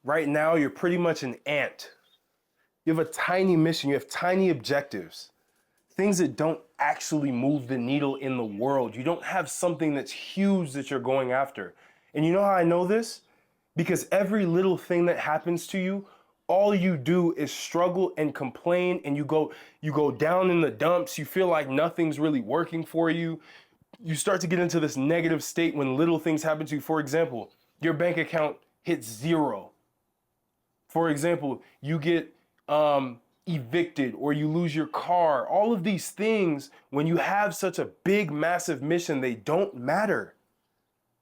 right now, you're pretty much an ant. You have a tiny mission, you have tiny objectives, things that don't actually move the needle in the world. You don't have something that's huge that you're going after. And you know how I know this? Because every little thing that happens to you, all you do is struggle and complain, and you go down in the dumps. You feel like nothing's really working for you. You start to get into this negative state when little things happen to you. For example, your bank account hits zero. For example, you get evicted or you lose your car. All of these things, when you have such a big, massive mission, they don't matter.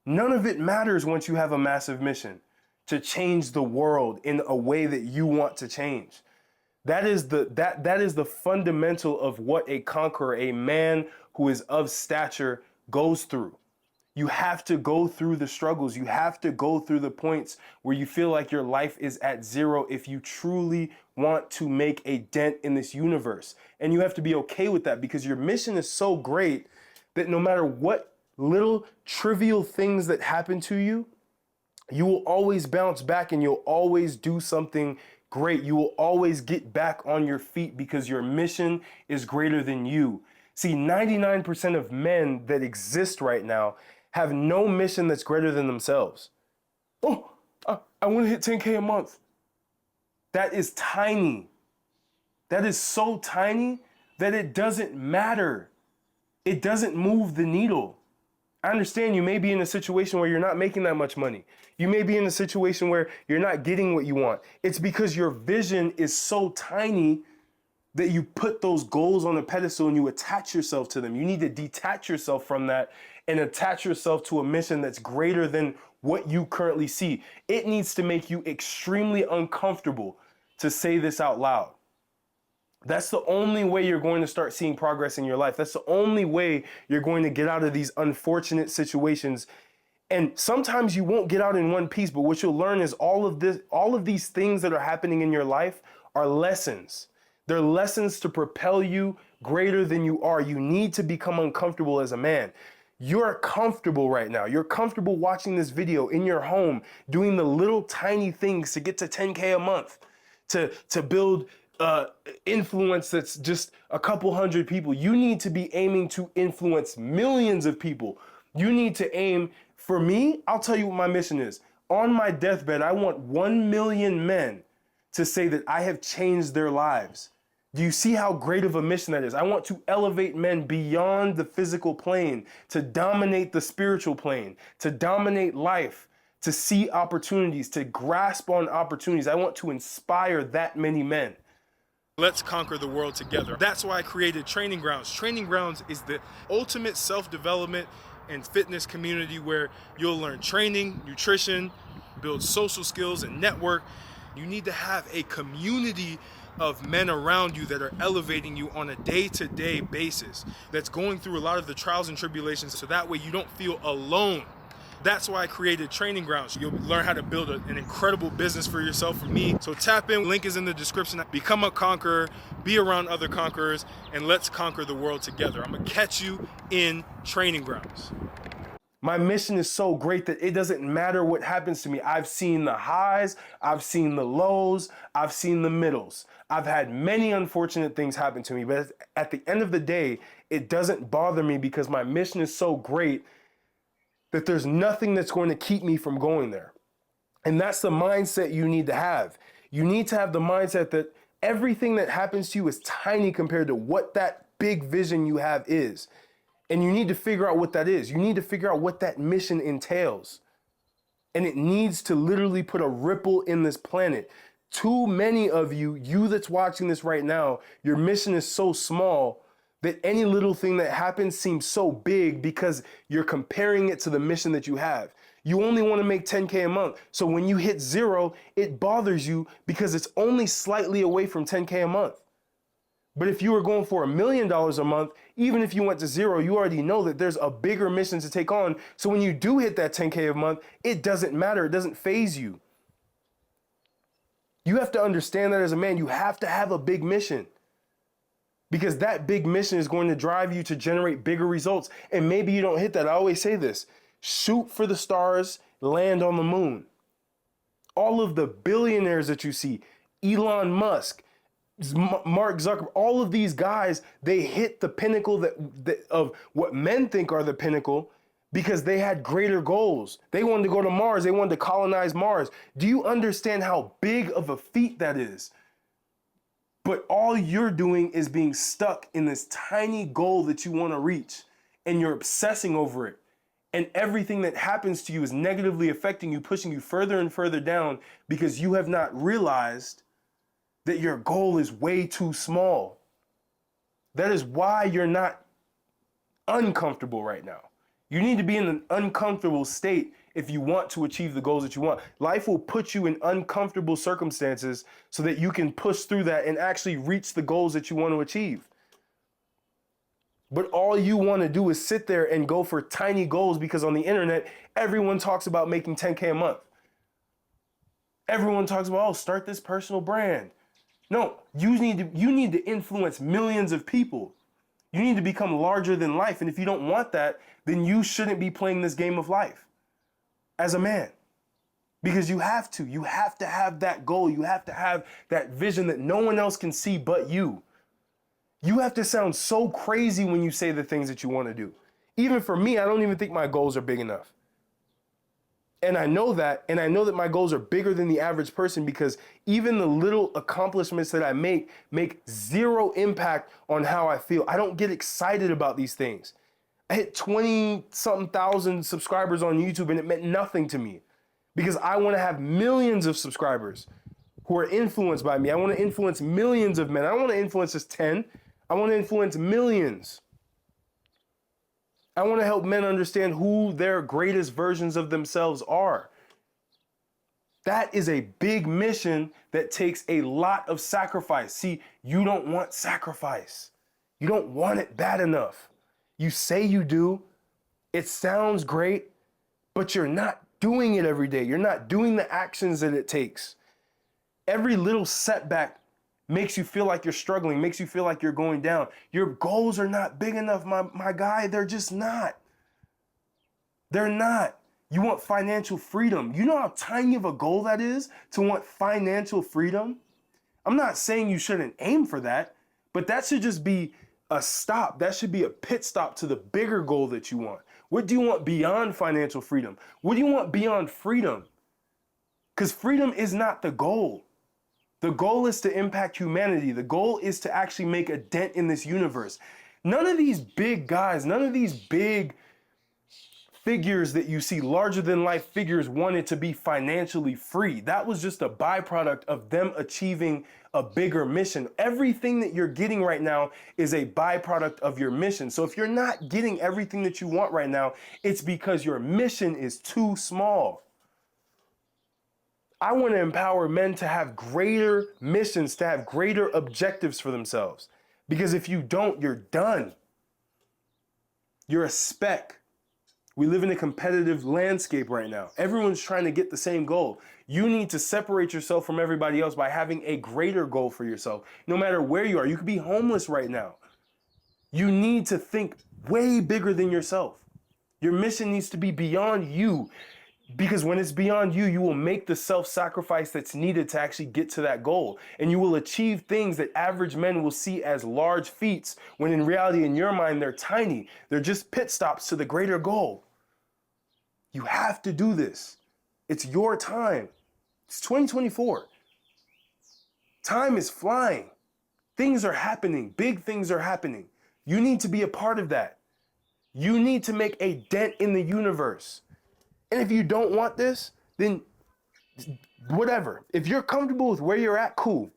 None of it matters once you have a massive mission to change the world in a way that you want to change. That is the fundamental of what a conqueror, a man who is of stature, goes through. You have to go through the struggles. You have to go through the points where you feel like your life is at zero if you truly want to make a dent in this universe. And you have to be okay with that because your mission is so great that no matter what little trivial things that happen to you, you will always bounce back and you'll always do something great. You will always get back on your feet because your mission is greater than you. See, 99% of men that exist right now have no mission that's greater than themselves. Oh, I want to hit 10K a month. That is tiny. That is so tiny that it doesn't matter. It doesn't move the needle. I understand you may be in a situation where you're not making that much money. You may be in a situation where you're not getting what you want. It's because your vision is so tiny that you put those goals on a pedestal and you attach yourself to them. You need to detach yourself from that and attach yourself to a mission that's greater than what you currently see. It needs to make you extremely uncomfortable to say this out loud. That's the only way you're going to start seeing progress in your life. That's the only way you're going to get out of these unfortunate situations. And sometimes you won't get out in one piece, but what you'll learn is all of these things that are happening in your life are lessons. They're lessons to propel you greater than you are. You need to become uncomfortable as a man. You're comfortable right now. You're comfortable watching this video in your home, doing the little tiny things to get to 10K a month, to build influence that's just a couple hundred people. You need to be aiming to influence millions of people. You need to aim, for me, I'll tell you what my mission is. On my deathbed, I want 1 million men to say that I have changed their lives. Do you see how great of a mission that is? I want to elevate men beyond the physical plane, to dominate the spiritual plane, to dominate life, to see opportunities, to grasp on opportunities. I want to inspire that many men. Let's conquer the world together. That's why I created Training Grounds. Training Grounds is the ultimate self-development and fitness community where you'll learn training, nutrition, build social skills and network. You need to have a community of men around you that are elevating you on a day-to-day basis, that's going through a lot of the trials and tribulations, so that way you don't feel alone. That's why I created Training Grounds. You'll learn how to build an incredible business for yourself from me. So tap in, link is in the description. Become a conqueror, be around other conquerors, and let's conquer the world together. I'm gonna catch you in Training Grounds. My mission is so great that it doesn't matter what happens to me. I've seen the highs, I've seen the lows, I've seen the middles. I've had many unfortunate things happen to me, but at the end of the day, it doesn't bother me because my mission is so great that there's nothing that's going to keep me from going there. And that's the mindset you need to have. You need to have the mindset that everything that happens to you is tiny compared to what that big vision you have is. And you need to figure out what that is. You need to figure out what that mission entails. And it needs to literally put a ripple in this planet. Too many of you that's watching this right now, your mission is so small that any little thing that happens seems so big because you're comparing it to the mission that you have. You only want to make 10K a month. So when you hit zero, it bothers you because it's only slightly away from 10K a month. But if you were going for $1 million a month, even if you went to zero, you already know that there's a bigger mission to take on. So when you do hit that 10K a month, it doesn't matter. It doesn't faze you. You have to understand that as a man, you have to have a big mission. Because that big mission is going to drive you to generate bigger results. And maybe you don't hit that. I always say this: shoot for the stars, land on the moon. All of the billionaires that you see, Elon Musk, Mark Zuckerberg, all of these guys, they hit the pinnacle of what men think are the pinnacle because they had greater goals. They wanted to go to Mars. They wanted to colonize Mars. Do you understand how big of a feat that is? But all you're doing is being stuck in this tiny goal that you want to reach, and you're obsessing over it. And everything that happens to you is negatively affecting you, pushing you further and further down because you have not realized that your goal is way too small. That is why you're not uncomfortable right now. You need to be in an uncomfortable state if you want to achieve the goals that you want. Life will put you in uncomfortable circumstances so that you can push through that and actually reach the goals that you want to achieve. But all you want to do is sit there and go for tiny goals because on the internet, everyone talks about making 10K a month. Everyone talks about, oh, start this personal brand. No, you need to influence millions of people. You need to become larger than life. And if you don't want that, then you shouldn't be playing this game of life as a man. Because you have to have that goal. You have to have that vision that no one else can see but you. You have to sound so crazy when you say the things that you want to do. Even for me, I don't even think my goals are big enough. And I know that my goals are bigger than the average person because even the little accomplishments that I make zero impact on how I feel. I don't get excited about these things. I hit 20-something thousand subscribers on YouTube and it meant nothing to me because I want to have millions of subscribers who are influenced by me. I want to influence millions of men. I don't want to influence just 10. I want to influence millions. I want to help men understand who their greatest versions of themselves are. That is a big mission that takes a lot of sacrifice. See, you don't want sacrifice. You don't want it bad enough. You say you do. It sounds great, but you're not doing it every day. You're not doing the actions that it takes. Every little setback makes you feel like you're struggling, makes you feel like you're going down. Your goals are not big enough, my guy. They're just not. They're not. You want financial freedom. You know how tiny of a goal that is to want financial freedom? I'm not saying you shouldn't aim for that, but that should just be a stop. That should be a pit stop to the bigger goal that you want. What do you want beyond financial freedom? What do you want beyond freedom? Because freedom is not the goal. The goal is to impact humanity. The goal is to actually make a dent in this universe. None of these big guys, none of these big figures that you see, larger than life figures, wanted to be financially free. That was just a byproduct of them achieving a bigger mission. Everything that you're getting right now is a byproduct of your mission. So if you're not getting everything that you want right now, it's because your mission is too small. I want to empower men to have greater missions, to have greater objectives for themselves. Because if you don't, you're done. You're a speck. We live in a competitive landscape right now. Everyone's trying to get the same goal. You need to separate yourself from everybody else by having a greater goal for yourself. No matter where you are, you could be homeless right now. You need to think way bigger than yourself. Your mission needs to be beyond you. Because when it's beyond you, you will make the self-sacrifice that's needed to actually get to that goal. And you will achieve things that average men will see as large feats, when in reality, in your mind, they're tiny. They're just pit stops to the greater goal. You have to do this. It's your time. It's 2024. Time is flying. Things are happening. Big things are happening. You need to be a part of that. You need to make a dent in the universe. And if you don't want this, then whatever. If you're comfortable with where you're at, cool.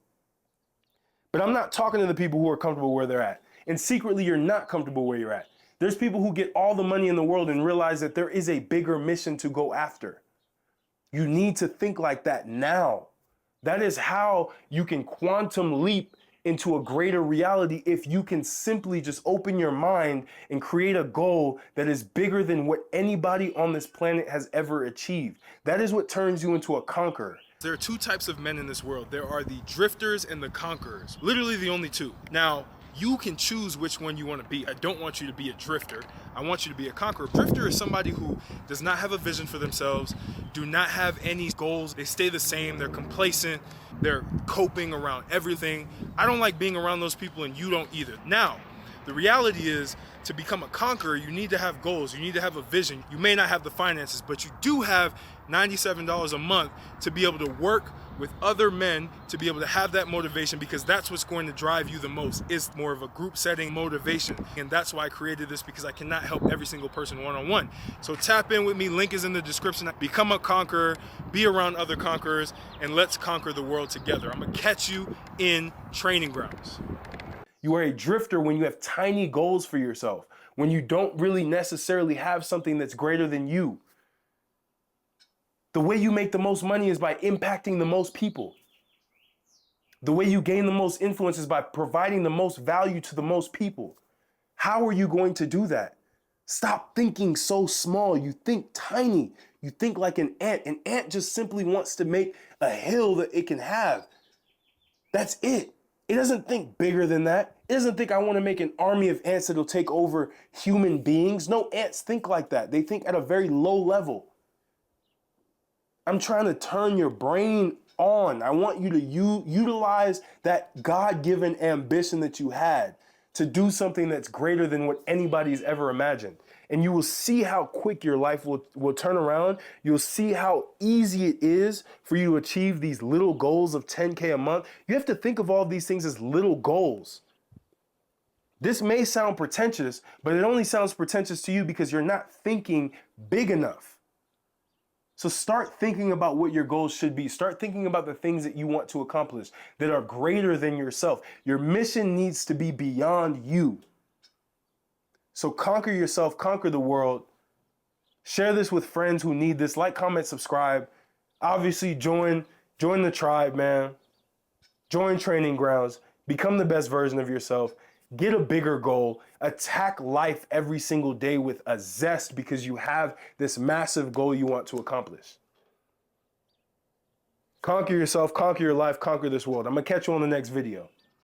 But I'm not talking to the people who are comfortable where they're at. And secretly, you're not comfortable where you're at. There's people who get all the money in the world and realize that there is a bigger mission to go after. You need to think like that now. That is how you can quantum leap into a greater reality if you can simply just open your mind and create a goal that is bigger than what anybody on this planet has ever achieved. That is what turns you into a conqueror. There are two types of men in this world. There are the drifters and the conquerors. Literally the only two. Now, You can choose which one you want to be. I don't want you to be a drifter. I want you to be a conqueror. Drifter is somebody who does not have a vision for themselves, do not have any goals. They stay the same. They're complacent. They're coping around everything. I don't like being around those people, and you don't either. Now, the reality is, to become a conqueror, you need to have goals. You need to have a vision. You may not have the finances, but you do have $97 a month to be able to work with other men, to be able to have that motivation, because that's what's going to drive you the most. It's more of a group setting motivation. And that's why I created this, because I cannot help every single person one-on-one. So tap in with me. Link is in the description. Become a conqueror, be around other conquerors, and let's conquer the world together. I'm gonna catch you in training grounds. You are a drifter when you have tiny goals for yourself, when you don't really necessarily have something that's greater than you. The way you make the most money is by impacting the most people. The way you gain the most influence is by providing the most value to the most people. How are you going to do that? Stop thinking so small. You think tiny. You think like an ant. An ant just simply wants to make a hill that it can have. That's it. It doesn't think bigger than that. It doesn't think I want to make an army of ants that'll take over human beings. No ants think like that. They think at a very low level. I'm trying to turn your brain on. I want you to utilize that God-given ambition that you had to do something that's greater than what anybody's ever imagined. And you will see how quick your life will turn around. You'll see how easy it is for you to achieve these little goals of 10K a month. You have to think of all of these things as little goals. This may sound pretentious, but it only sounds pretentious to you because you're not thinking big enough. So start thinking about what your goals should be. Start thinking about the things that you want to accomplish that are greater than yourself. Your mission needs to be beyond you. So conquer yourself, conquer the world. Share this with friends who need this. Like, comment, subscribe. Obviously, join the tribe, man. Join training grounds. Become the best version of yourself. Get a bigger goal. Attack life every single day with a zest because you have this massive goal you want to accomplish. Conquer yourself, conquer your life, conquer this world. I'm going to catch you on the next video.